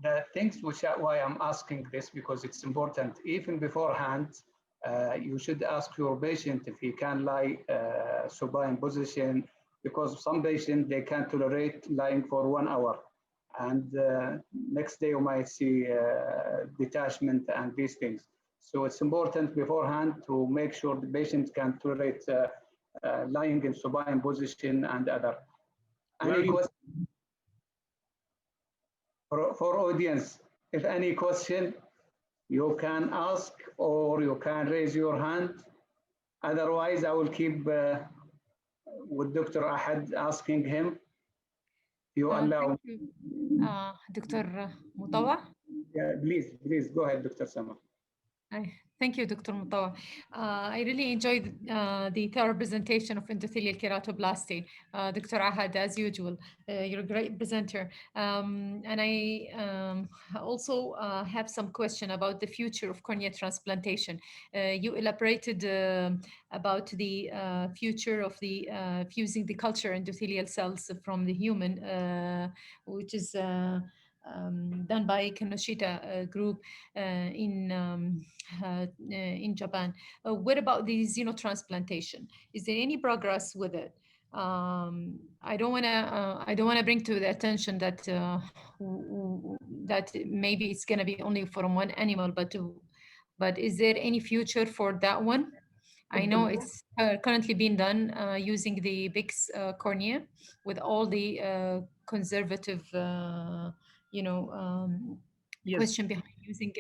The things why I'm asking this, because it's important, even beforehand, you should ask your patient if he can lie supine position, because some patients, they can't tolerate lying for 1 hour. And next day you might see detachment and these things. So it's important beforehand to make sure the patient can tolerate lying in supine position and other. Any question for audience? If any question, you can ask or you can raise your hand. Otherwise, I will keep with Dr. Ahad asking him. You allow. Thank you, Dr. Mutawa. Yeah, please go ahead, Dr. Samar. Thank you, Dr. Mutawa. I really enjoyed the thorough presentation of endothelial keratoplasty. Dr. Ahad, as usual, you're a great presenter. And I also have some question about the future of cornea transplantation. You elaborated about the future of the fusing the culture endothelial cells from the human, which is done by Kinoshita group in Japan. What about the xenotransplantation? Is there any progress with it? I don't want to bring to the attention that that maybe it's going to be only from one animal, but is there any future for that one? I know it's currently being done using the Bix cornea with all the conservative, you know, Yes. question behind using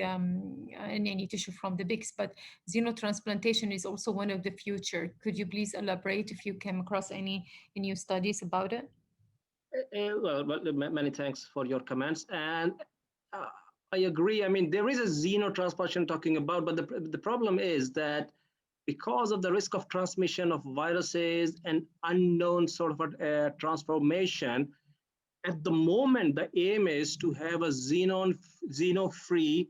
any tissue from the Bix, but xenotransplantation is also one of the future. Could you please elaborate if you came across any new studies about it? Many thanks for your comments. And uh, I agree. I mean, there is a xenotransplantation talking about, but the problem is that because of the risk of transmission of viruses and unknown sort of a transformation, at the moment, the aim is to have a xeno-free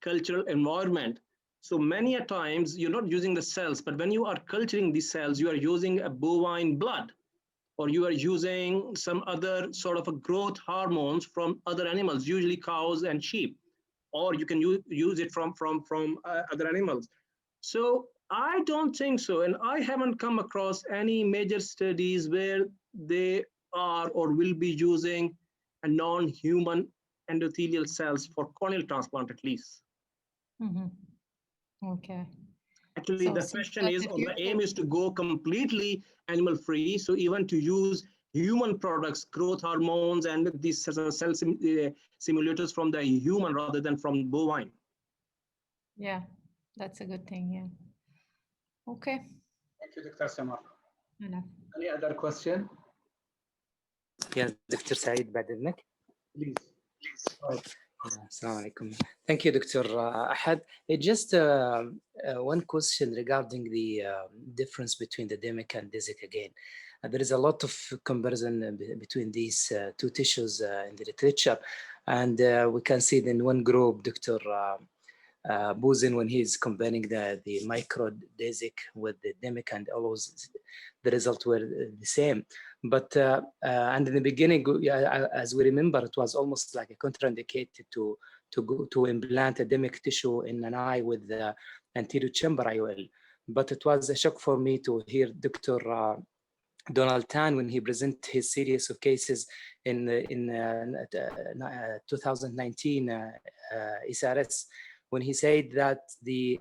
cultural environment. So many a times you're not using the cells, but when you are culturing these cells, you are using a bovine blood, or you are using some other sort of a growth hormones from other animals, usually cows and sheep, or you can use it from other animals. So I don't think so, and I haven't come across any major studies where they are or will be using a non-human endothelial cells for corneal transplant, at least. Okay. Actually, So the seems question that is, the or the aim future. is to go completely animal free. So even to use human products, growth hormones, and these cell simulators from the human rather than from bovine. Yeah, that's a good thing. Yeah. Okay. Thank you, Dr. Samar. Enough. Any other question? Yes, Dr. Saeed بعد إذنك. Please. Assalamu alaikum. Thank you, Dr. Ahad. Just one question regarding the difference between the DMEK and DZIK again. There is a lot of comparison between these two tissues in the literature, and we can see in one group, Dr. Buzin, when he's comparing the micro DZIK with the DMEK, and all the results were the same. But and in the beginning, as we remember, it was almost like a contraindicated to implant a DMEK tissue in an eye with the anterior chamber IOL. But it was a shock for me to hear Dr. Donald Tan when he presented his series of cases in 2019 SRS, when he said that the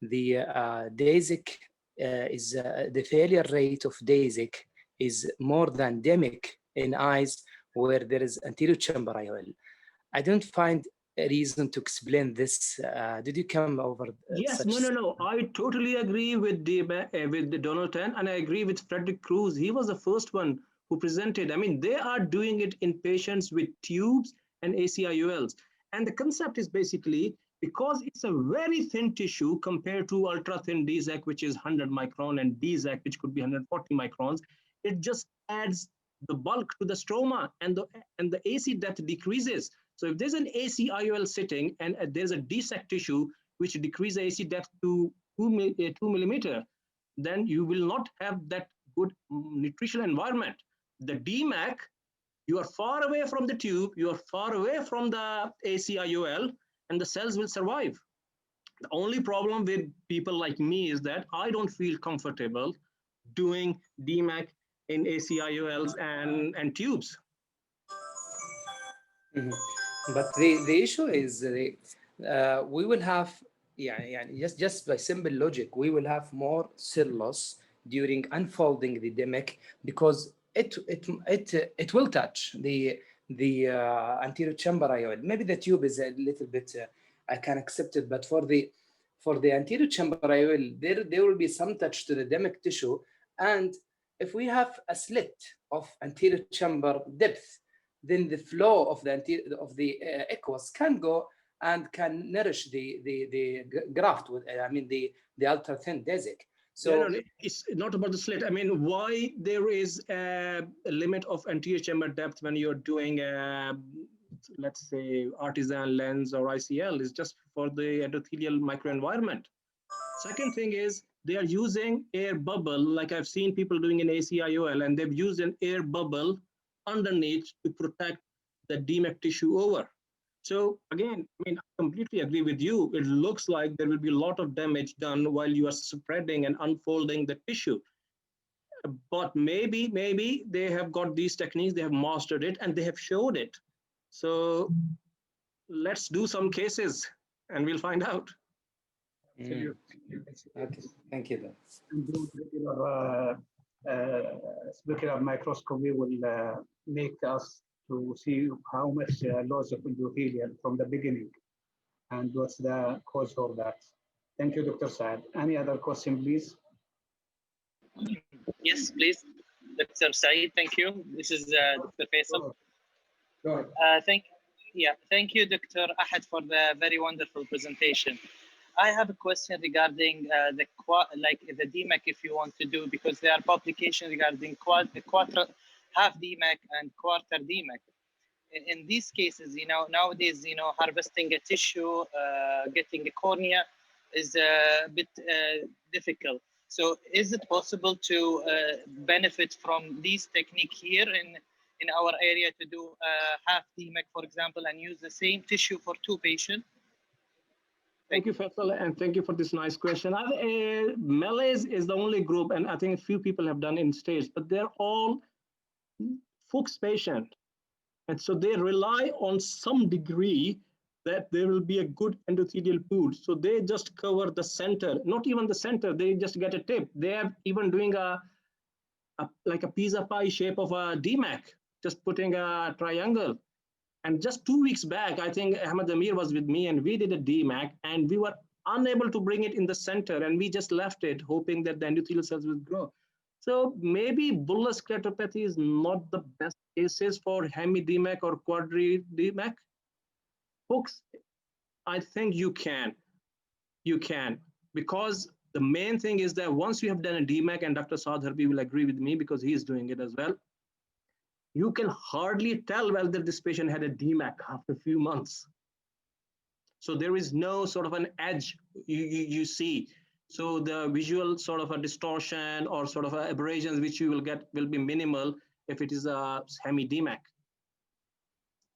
DASIK is the failure rate of DASIK is more than DMEK in eyes where there is anterior chamber IOL. I don't find a reason to explain this. Did you come over? Yes, no. I totally agree with the Donald Tan, and I agree with Frederick Cruz. He was the first one who presented. I mean, they are doing it in patients with tubes and ACIOLs. And the concept is basically because it's a very thin tissue compared to ultra thin DZAC, which is 100 micron, and DZAC, which could be 140 microns, it just adds the bulk to the stroma, and the AC depth decreases. So if there's an ACIOL sitting and there's a DZAC tissue which decreases AC depth to 2 millimeter, then you will not have that good nutritional environment. The DMEK, you are far away from the tube, you are far away from the ACIOL, and the cells will survive. The only problem with people like me is that I don't feel comfortable doing DMEK in ACIOLs and tubes. But the issue is we will have, just by simple logic, we will have more cell loss during unfolding the DMEK because it will touch the anterior chamber IOL. Maybe the tube is a little bit I can accept it, but for the anterior chamber IOL, there will be some touch to the DMEK tissue, and if we have a slit of anterior chamber depth, then the flow of the aqueous can go and can nourish the graft with, I mean, the ultra thin desic. So no, it's not about the slit. I mean, why there is a limit of anterior chamber depth when you're doing let's say artisan lens or ICL is just for the endothelial microenvironment. Second thing is they are using air bubble, like I've seen people doing in ACIOL, and they've used an air bubble underneath to protect the DMEK tissue over. So again, I mean, I completely agree with you. It looks like there will be a lot of damage done while you are spreading and unfolding the tissue. But maybe they have got these techniques, they have mastered it, and they have showed it. So let's do some cases and we'll find out. okay, thank you. Specular microscopy will make us to see how much loss of endothelial from the beginning and what's the cause for that. Thank you, Dr. Saad. Any other question, please? Yes, please. Dr. Saeed, thank you. This is Dr. Faisal. Thank you, Dr. Ahad, for the very wonderful presentation. I have a question regarding the DMEK, if you want to do, because there are publications regarding half DMEK and quarter DMEK. In these cases, nowadays, harvesting a tissue, getting a cornea is a bit difficult. So is it possible to benefit from this technique here in our area to do half DMEK, for example, and use the same tissue for 2 patients? Thank you, Faisal, and thank you for this nice question. Malays is the only group, and I think a few people have done in States, but they're all Fuchs patient. And so they rely on some degree that there will be a good endothelial pool. So they just cover the center, not even the center, they just get a tip. They are even doing like a pizza pie shape of a DMEK, just putting a triangle. And just 2 weeks back, I think Ahmed Amir was with me and we did a DMEK and we were unable to bring it in the center and we just left it hoping that the endothelial cells will grow. So maybe bullous keratopathy is not the best cases for hemi-DMEK or quadri-DMEK. Folks, I think you can, because the main thing is that once you have done a DMEK, and Dr. Saad Harbi will agree with me because he's doing it as well, you can hardly tell whether this patient had a DMEK after a few months. So there is no sort of an edge you see. So the visual sort of a distortion or sort of aberrations which you will get will be minimal if it is a hemi-DMEK.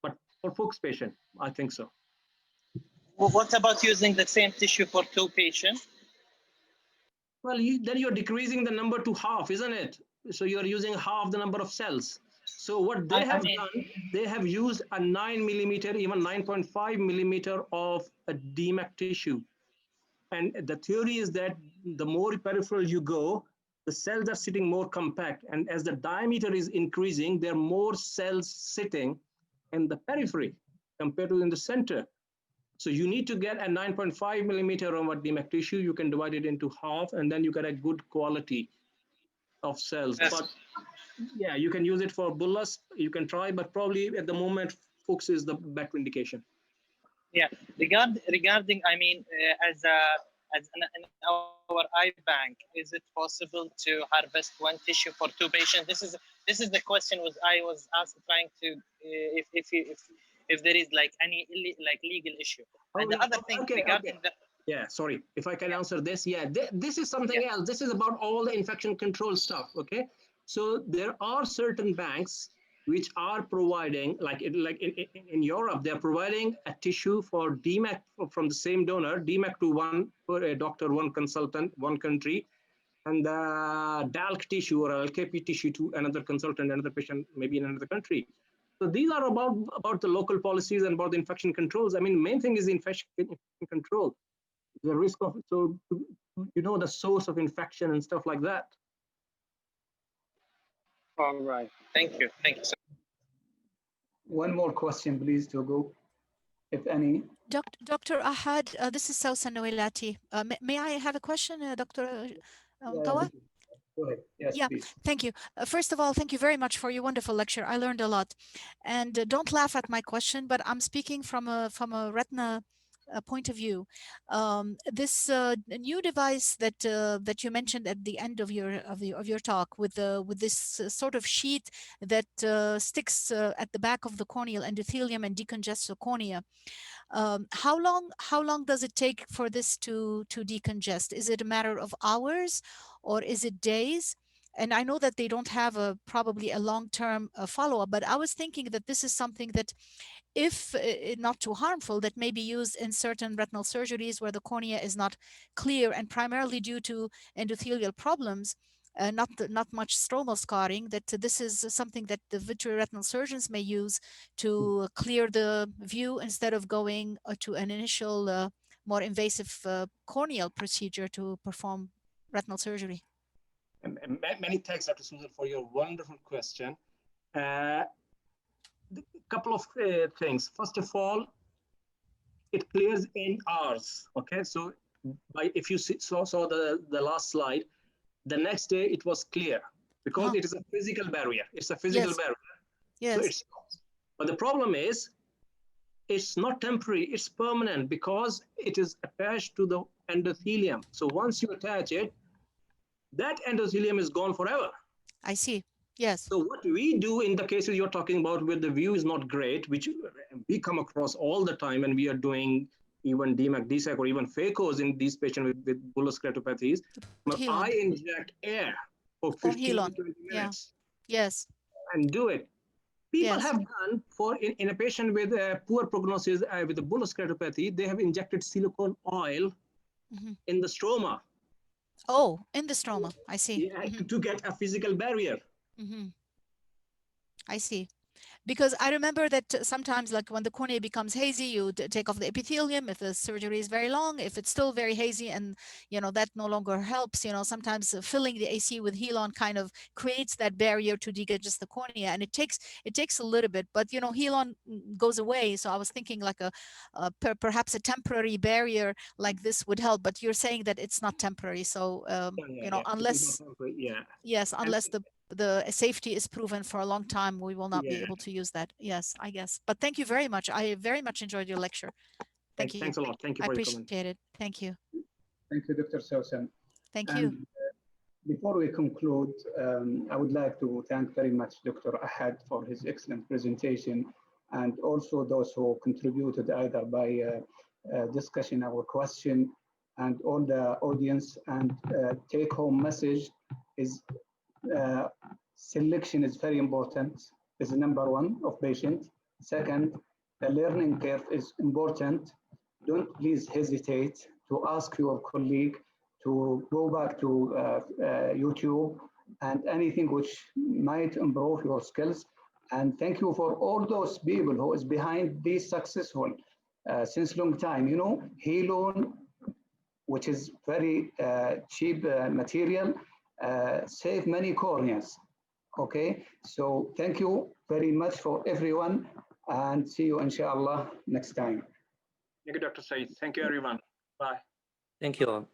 But for Fuchs patient, I think so. Well, what about using the same tissue for 2 patients? Well, then you're decreasing the number to half, isn't it? So you're using half the number of cells. So what they have done, they have used a 9 millimeter, even 9.5 millimeter of a DMEK tissue. And the theory is that the more peripheral you go, the cells are sitting more compact. And as the diameter is increasing, there are more cells sitting in the periphery compared to in the center. So you need to get a 9.5 millimeter of a DMEK tissue. You can divide it into half, and then you get a good quality of cells. Yes. But yeah, you can use it for bullous. You can try, but probably at the moment, Fuchs is the better indication. Yeah, regarding, I mean, as in our eye bank, is it possible to harvest 1 tissue for 2 patients? This is the question I was trying to if there is like any legal issue. And the other thing regarding the sorry, if I can answer this. This is something else. This is about all the infection control stuff. Okay, so there are certain banks which are providing, like in Europe, they're providing a tissue for DMEK from the same donor, DMEK to one doctor, one consultant, one country, and the DALK tissue or LKP tissue to another consultant, another patient, maybe in another country. So these are about the local policies and about the infection controls. I mean, main thing is the infection control, the risk of, so you know, the source of infection and stuff like that. All right. Thank you. Thank you, sir. One more question, please, to go, if any. Dr. Ahad, this is Sausa Noelati. May I have a question, Dr. Mutawa? Go ahead. Yes, Yeah, please. thank you. First of all, thank you very much for your wonderful lecture. I learned a lot. And don't laugh at my question, but I'm speaking from a retina point of view. This new device that you mentioned at the end of your talk with this sort of sheet that sticks at the back of the corneal endothelium and decongests the cornea. How long does it take for this to decongest? Is it a matter of hours or is it days? And I know that they don't have probably a long-term follow-up, but I was thinking that this is something that, if not too harmful, that may be used in certain retinal surgeries where the cornea is not clear and primarily due to endothelial problems, not much stromal scarring, that this is something that the vitreoretinal surgeons may use to clear the view instead of going to an initial more invasive corneal procedure to perform retinal surgery. Many thanks, Dr. Susan, for your wonderful question. A couple of things. First of all, it clears in hours. Okay, so if you saw the last slide, the next day it was clear because it is a physical barrier. It's a physical barrier. Yes. So it's, but the problem is, it's not temporary, it's permanent because it is attached to the endothelium. So once you attach it, that endothelium is gone forever. I see. Yes. So what we do in the cases you're talking about where the view is not great, which we come across all the time, and we are doing even DMEK, DSEK, or even phaco's in these patients with bullous keratopathies, I inject air for 15 to 20 minutes. Yeah. Yes. And do it. People have done in a patient with a poor prognosis with the bullous keratopathy, they have injected silicone oil in the stroma. Oh, in the stroma. I see. Yeah, to get a physical barrier. I see. Because I remember that sometimes, like when the cornea becomes hazy, you take off the epithelium if the surgery is very long. If it's still very hazy and, that no longer helps, sometimes filling the AC with Helon kind of creates that barrier to decongest the cornea. And it takes a little bit, but, Helon goes away. So I was thinking like perhaps a temporary barrier like this would help, but you're saying that it's not temporary. So, unless, yes, unless the safety is proven for a long time, we will not be able to use that. Yes, I guess. But thank you very much. I very much enjoyed your lecture. Thank you. Thanks a lot. Thank you for your comment. I appreciate it. Thank you. Thank you, Dr. Susan. Thank you. Before we conclude, I would like to thank very much Dr. Ahad for his excellent presentation, and also those who contributed either by discussion our question, and all the audience. And take-home message is selection is very important. Is number one of patient. Second, the learning curve is important. Don't please hesitate to ask your colleague to go back to YouTube and anything which might improve your skills. And thank you for all those people who is behind this successful since long time. Helon, which is very cheap material, save many corneas. Okay, so thank you very much for everyone, and see you inshallah next time. Thank you, Dr. Saeed. Thank you, everyone. Bye. Thank you all.